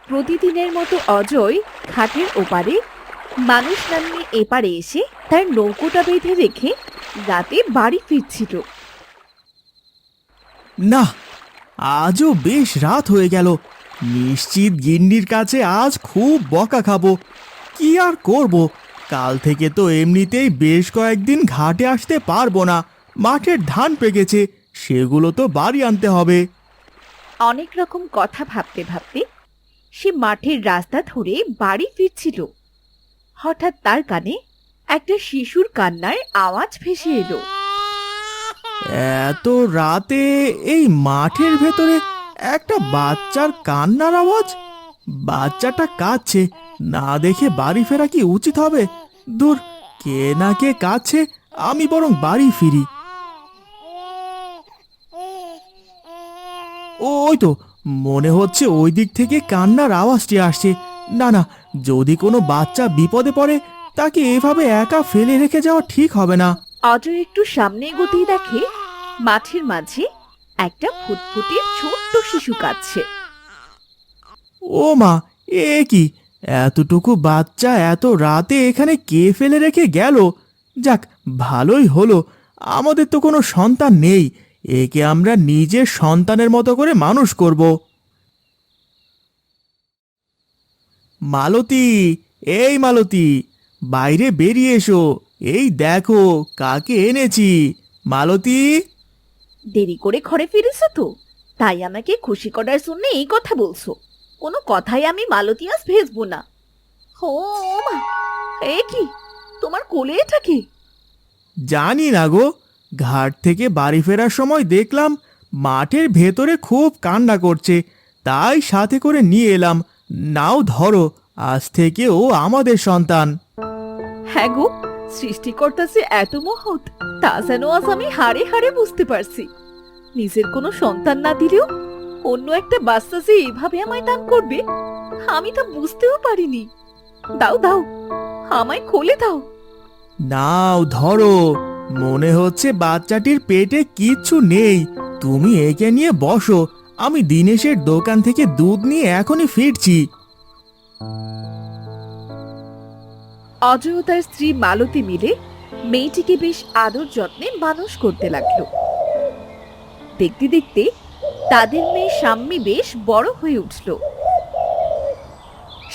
প্রতিদিনের মতো অজয় ঘাটের ওপারে মানুষ নামিয়ে এপারে এসে তার নৌকোটা বেঁধে রেখে রাতে বাড়ি ফিরছিল। না, আজও বেশ রাত হয়ে গেল। নিশ্চিত গিন্নির কাছে আজ খুব বকা খাবো। কি আর করব, কাল থেকে তো এমনিতেই বেশ কয়েকদিন ঘাটে আসতে পারবো না। মাঠের ধান পেকেছে, সেগুলো তো বাড়ি আনতে হবে। অনেক রকম কথা ভাবতে ভাবতে সে মাঠের রাস্তা ধরে বাড়ি ফিরছিল। হঠাৎ তার কানে একটা শিশুর কান্নার আওয়াজ ভেসে এলো। এত রাতে এই মাঠের ভেতরে একটা বাচ্চার কান্নার আওয়াজ। বাচ্চাটা কাঁদছে, না দেখে বাড়ি ফেরা কি উচিত হবে? দূর, কে না কে কাঁদছে, আমি বরং বাড়ি ফিরি। ওই তো, মনে হচ্ছে ওই দিক থেকে কান্নার আওয়াজটি আসছে। না না, যদি কোনো বাচ্চা বিপদে পড়ে তাকে এভাবে একা ফেলে রেখে যাওয়া ঠিক হবে না। অজয় একটু সামনে এগোতেই দেখে মাঠের মাঝে একটা ফুটফুটে ছোট্ট শিশু কাঁদছে। ও মা, এ কি! এতটুকু বাচ্চা এত রাতে এখানে কে ফেলে রেখে গেল? যাক, ভালোই হলো, আমাদের তো কোনো সন্তান নেই। একে আমরা নিজের সন্তানের মতো করে মানুষ করব। মালতী, এই মালতী, বাইরে বেরিয়ে এসো। এই দেখো কাকে এনেছি। মালতী! দেরি করে ঘরে ফিরেছো তো, তাই আমাকে খুশি করার জন্য এই কথা বলছো? কোনো কথাই আমি মালতী আজ ভেজবো না। ও মা, এ কি, তোমার কোলে এটা কি? জানি না গো, ঘাট থেকে বাড়ি ফেরার সময় দেখলাম মাঠের ভেতরে খুব কান্না করছে, তাই সাথে করে নিয়ে এলাম। নাও ধরো, আজ থেকে ও আমাদের সন্তান। হ্যাঁ গো, সৃষ্টিকর্তা যে এত মহৎ তা যেন আজ আমি হাড়ে হাড়ে বুঝতে পারছি। নিজের কোনো সন্তান না দিলেও অন্য একটা বাচ্চা যে এভাবে আমায় দান করবে, আমি তা বুঝতেও পারিনি। দাও দাও, আমায় কোলে দাও। নাও ধরো, মনে হচ্ছে বাচ্চাটির পেটে কিচ্ছু নেই। তুমি একে নিয়ে বসো, আমি দিনেশের দোকান থেকে দুধ নিয়ে এখনই ফিরছি। অজয় ও তার স্ত্রী মালতী মিলে মেয়েটিকে বেশ আদর যত্নে মানুষ করতে লাগলো। দেখতে দেখতে তাদের মেয়ে শাম্মী বেশ বড় হয়ে উঠল।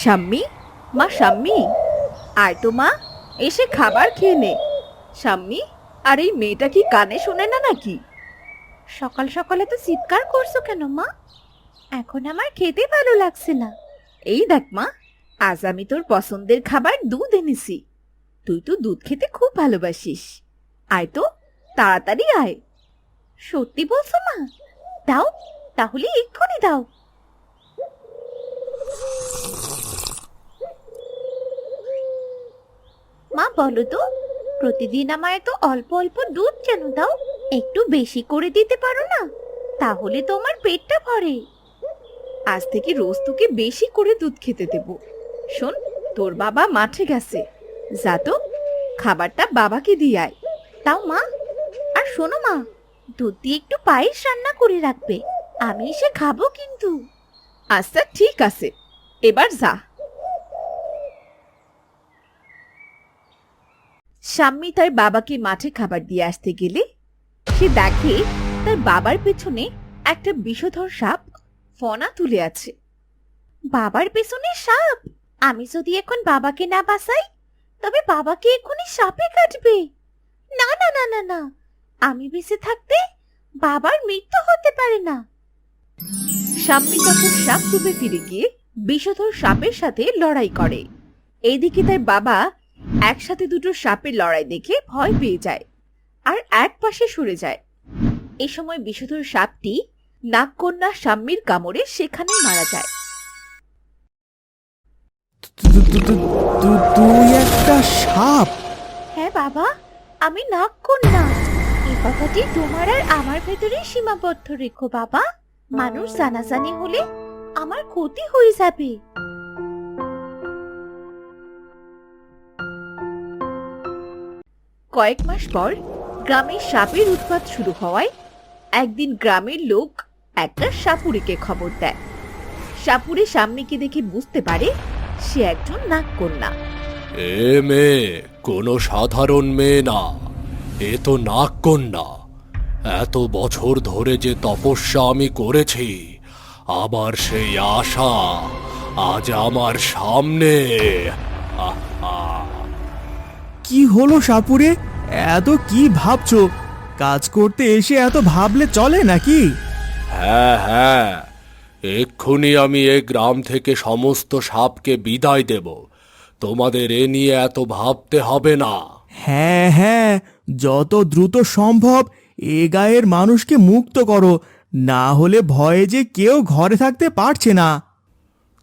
শাম্মী, মা শাম্মী, আয় তো মা, এসে খাবার খেয়ে নে। শাম্মী, আর এই মেয়েটা কি কানে শোনে না নাকি? সকাল সকালে তো চিৎকার করছো কেন মা? এখন আমার খেতে ভালো লাগছে না। এই দেখ মা, আজ আমি তোর পছন্দের খাবার দুধ এনেছি। তুই তো দুধ খেতে খুব ভালোবাসিস। আয় তো, তাড়াতাড়ি আয়। সত্যি বলছো মা? দাও, তাহলে এক্ষুনি দাও। মা বলো তো, প্রতিদিন আমায় তো অল্প অল্প দুধ কেন দাও? একটু বেশি করে দিতে পারো না? তাহলে তো আমার পেটটা ভরে। আজ থেকে রোজ তোকে বেশি করে দুধ খেতে দেব। শোন, তোর বাবা মাঠে গেছে, যা তো খাবারটা বাবাকে দিয়ে আয়। তাও মা, আর শোনো মা, দুধ দিয়ে একটু পায়েস রান্না করে রাখবে, আমি এসে খাবো কিন্তু। আচ্ছা ঠিক আছে, এবার যা। শাম্মী তার বাবাকে মাঠে খাবার দিয়ে আসতে গেলে সে দেখে তার বাবার পেছনে একটা বিষধর সাপ ফনা তুলে আছে। বাবার পেছনে সাপ? আমি যদি এখন বাবাকে না বাঁচাই তবে বাবাকে এক্ষুনি সাপে কাটবে। না না না না না, আমি বেঁচে থাকতে বাবার মৃত্যু হতে পারে না। শাম্মী তখন সাপ রূপে ফিরে গিয়ে বিষধর সাপের সাথে লড়াই করে। এইদিকে তার বাবা একসাথে দুটো সাপের লড়াই দেখে ভয় পেয়ে যায় আর এক পাশে সরে যায়। এ সময় বিষধর সাপটি নাগকন্যা শাম্মীর কামড়ে সেখানে মারা যায়। তুই একটা সাপ? হ্যাঁ বাবা, আমি নাগকন্যা। এই কথাটি তোমার আর আমার ভেতরে সীমাবদ্ধ রেখো বাবা। মানুষ জানাজানি হলে আমার ক্ষতি হয়ে যাবে। কয়েক মাস পর গ্রামে সাপের উৎপাত শুরু হওয়ায় একদিন গ্রামের লোক একটা সাপুড়েকে খবর দেয়। সাপুরে সামনেকে দেখে বুঝতে পারে সে একজন নাগকন্যা। এ মেয়ে কোনো সাধারণ মেয়ে না, এ তো নাগকন্যা। এত বছর ধরে যে তপস্যা আমি করেছি, আবার সেই আশা আজ আমার সামনে। আহা! কি হলো সাপুরে? এত কি ভাবছো? কাজ করতে এসে এত ভাবলে চলে নাকি? হ্যাঁ হ্যাঁ, এক্ষুনি আমি এ গ্রাম থেকে সমস্ত সাপকে বিদায় দেব। তোমাদের এ নিয়ে এত ভাবতে হবে না। হ্যাঁ হ্যাঁ, যত দ্রুত সম্ভব এ গায়ের মানুষকে মুক্ত করো, না হলে ভয়ে যে কেউ ঘরে থাকতে পারছে না।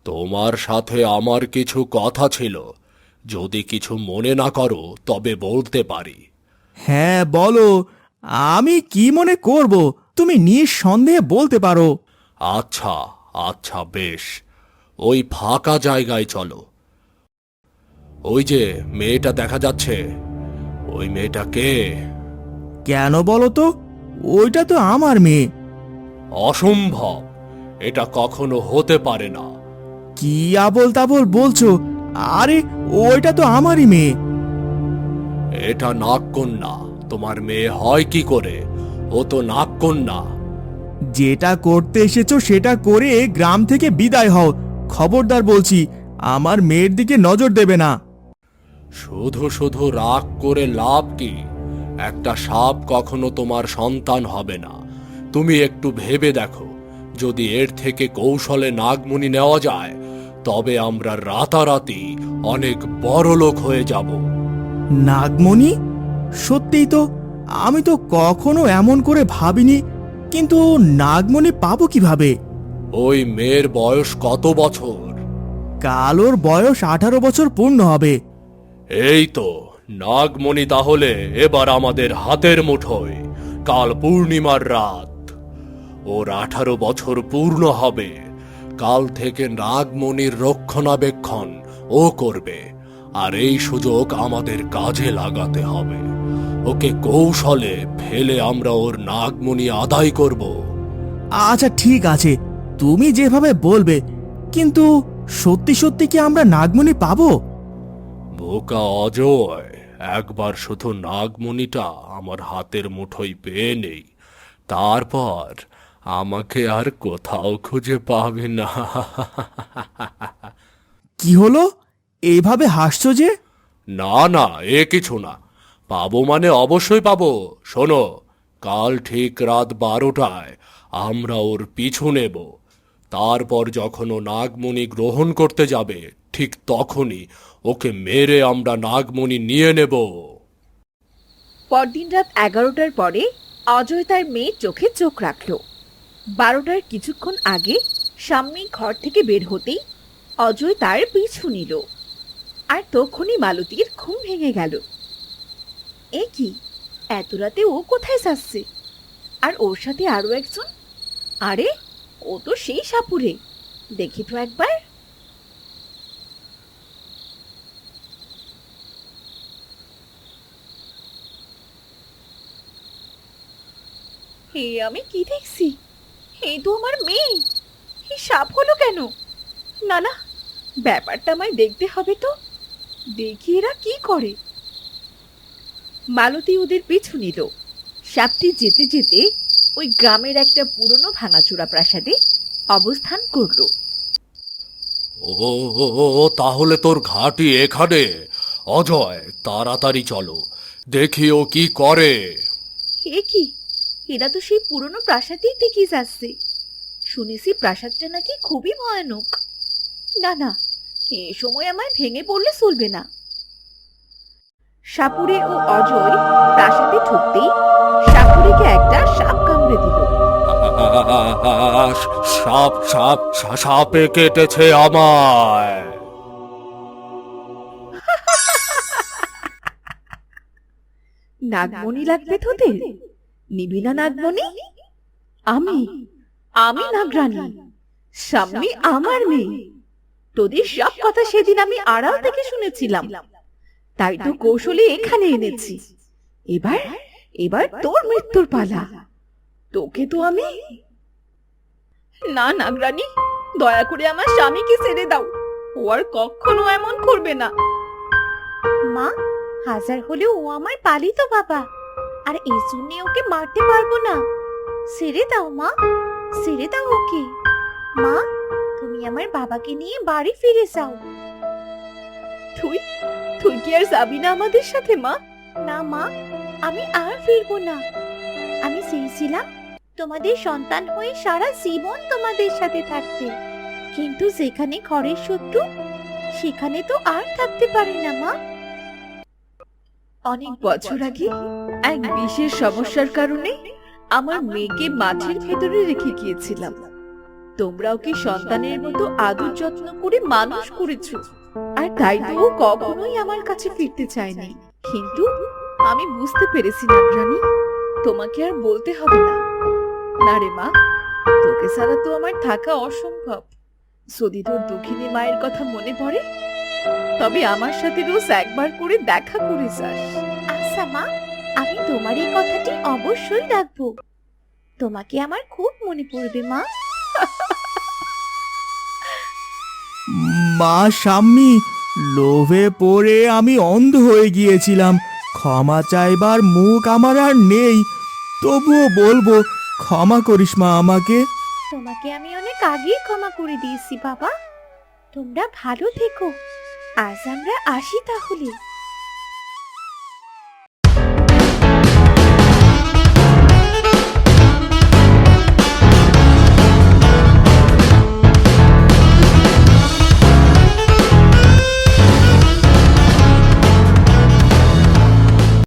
তোমার সাথে আমার কিছু কথা ছিল, যদি কিছু মনে না করো তবে বলতে পারি। হ্যাঁ বলো, আমি কি মনে করব? তুমি নিঃসন্দেহে বলতে পারো। আচ্ছা আচ্ছা বেশ, ওই ফাঁকা জায়গায় চলো। ওই যে মেয়েটা দেখা যাচ্ছে, ওই মেয়েটা কে? কেন বলো তো? ওইটা তো আমার মেয়ে। অসম্ভব, এটা কখনো হতে পারে না। কি আবল তাবল বলছো? আরে ওইটা তো আমারই মেয়ে। এটা নাগকন্যা, তোমার মেয়ে হয় কি করে? ও তো নাগকন্যা। যেটা করতে এসেছো সেটা করে গ্রাম থেকে বিদায় হও। খবরদার বলছি, আমার মেয়ের দিকে নজর দেবে না। শুধু শুধু রাগ করে লাভ কি? একটা সাপ কখনো তোমার সন্তান হবে না। তুমি একটু ভেবে দেখো, যদি এর থেকে কৌশলে নাগমণি নেওয়া যায়, তবে আমরা রাতারাতি অনেক বড় লোক হয়ে যাব। নাগমণি? সত্যিই তো, আমি তো কখনো এমন করে ভাবিনি। কিন্তু নাগমণি পাবো কিভাবে? ওই মেয়ের বয়স কত বছর? কাল ওর বয়স 18 বছর পূর্ণ হবে। এই তো নাগমণি, তাহলে এবার আমাদের হাতের মুঠোয়। কাল পূর্ণিমার রাত, ওর 18 বছর পূর্ণ হবে। কাল থেকে নাগমণির রক্ষণাবেক্ষণ ও করবে, আর এই সুযোগ আমাদের কাজে লাগাতে হবে। ওকে কৌশলে ফেলে আমরা ওর নাগমণি আদায় করব। আচ্ছা ঠিক আছে, তুমি যেভাবে বলবে। কিন্তু সত্যি সত্যি কি আমরা নাগমণি পাবো? বোকা অজয়, একবার শুধু নাগমণিটা আমার হাতের মুঠোয় পেয়ে নেই, তারপর আমাকে আর কোথাও খুঁজে পাবে না। কি হলো? এইভাবে হাসছো যে? না না, এ কিছু না। পাবো মানে অবশ্যই পাবো। শোনো, কাল ঠিক রাত 12টায় আমরা ওর পিছু নেব। তারপর যখন ও নাগমণি গ্রহণ করতে যাবে, ঠিক তখনই ওকে মেরে আমরা নাগমণি নিয়ে নেব। পরদিন রাত 11টার পরে অজয় তার মেয়ের চোখে চোখ রাখল। 12টার কিছুক্ষণ আগে সামনে ঘর থেকে বের হতেই অজয় তার পিছু নিল। আর তখনই মালতীর ঘুম ভেঙে গেল। এ কি, এত রাতে ও কোথায় যাচ্ছে? আর ওর সাথে আরো একজন? আরে, ও তো সেই সাপুরে। দেখি তো একবার। হে, আমি কি দেখছি? এই তো আমার মেয়ে। এই সাপ হলো কেন? না না, ব্যাপারটা আমায় দেখতে হবে তো। দেখি এরা কি করে। মালতী ওদের পিছু নিল। সাপটি যেতে যেতে ওই গ্রামের একটা পুরনো ভাঙাচোরা প্রাসাদে অবস্থান করলো। ও ও, ও, ও, তাহলে তোর ঘাঁটি এখানে। অজয়, তাড়াতাড়ি চলো, দেখি ও কি করে। এ কি, এরা তো সেই পুরনো প্রাসাদেই থেকে যাচ্ছে। শুনেছি প্রাসাদটা নাকি খুবই ভয়ানক। না না, এ সময় আমায় ভেঙে পড়লে চলবে না। সাপুরে ও অজয় প্রাসাদে ঢুকতেই সাপুরেকে একটা সাপ কামড়ে দিল। সাপ সাপ সাপে কেটেছে আমায়। নাগমণি লাগবে তোদের? নিবি না নাগমণি? আমি আমি নাগরানী, সামনে আমার মেয়ে। তোদের সব কথা সেদিন আমি আড়াল থেকে শুনেছিলাম, তাই তো কৌশলে এখানে এনেছি। এবার এবার তোর মৃত্যুর পালা। তোকে তো আমি। না নাগরানী, দয়া করে আমার স্বামীকে ছেড়ে দাও, ও আর কখনো এমন করবে না। মা, হাজার হলেও ও আমার পালিত বাবা, আর এই জন্য ওকে মারতে পারবো না। ছেড়ে দাও মা, ছেড়ে দাও ওকে। মা, তুমি আমার বাবাকে নিয়ে বাড়ি ফিরে যাও। তুই তুই কি আর যাবি না আমাদের সাথে মা? না মা, আমি আর ফিরবো না। আমি চেয়েছিলাম তোমাদের সন্তান হয়ে সারা জীবন তোমাদের সাথে থাকতে, কিন্তু যেখানে ঘরের শত্রু সেখানে তো আর থাকতে পারি না মা। অনেক বছর আগে এক বিশেষ সমস্যার কারণে আমার মেয়েকে মাঠের ভেতরে রেখে গিয়েছিলাম। তোমরা ওকে সন্তানের মতো আদর যত্ন করে মানুষ করেছো, আর তাই তো ও কখনোই আমার কাছে ফিরতে চায়নি। কিন্তু আমি বুঝতে পেরেছি না রানী, তোমাকে আর বলতে হবে না। না রে মা, তোকে ছাড়া তো আমার থাকা অসম্ভব। যদি তোর দুঃখিনী মায়ের কথা মনে পড়ে, তবে আমার সাথে রোজ একবার করে দেখা করে যাস। আচ্ছা মা, আমি তোমার এই কথাটি অবশ্যই রাখবো। তোমাকে আমার খুব মনে পড়বে মা। মা শাম্মী, লোভে পড়ে আমি অন্ধ হয়ে গিয়েছিলাম। ক্ষমা চাইবার মুখ আমার আর নেই, তবুও বলবো, ক্ষমা করিস মা আমাকে। তোমাকে আমি অনেক আগেই ক্ষমা করে দিয়েছি বাবা। তোমরা ভালো থেকো। আজ আমরা আসি তাহলে।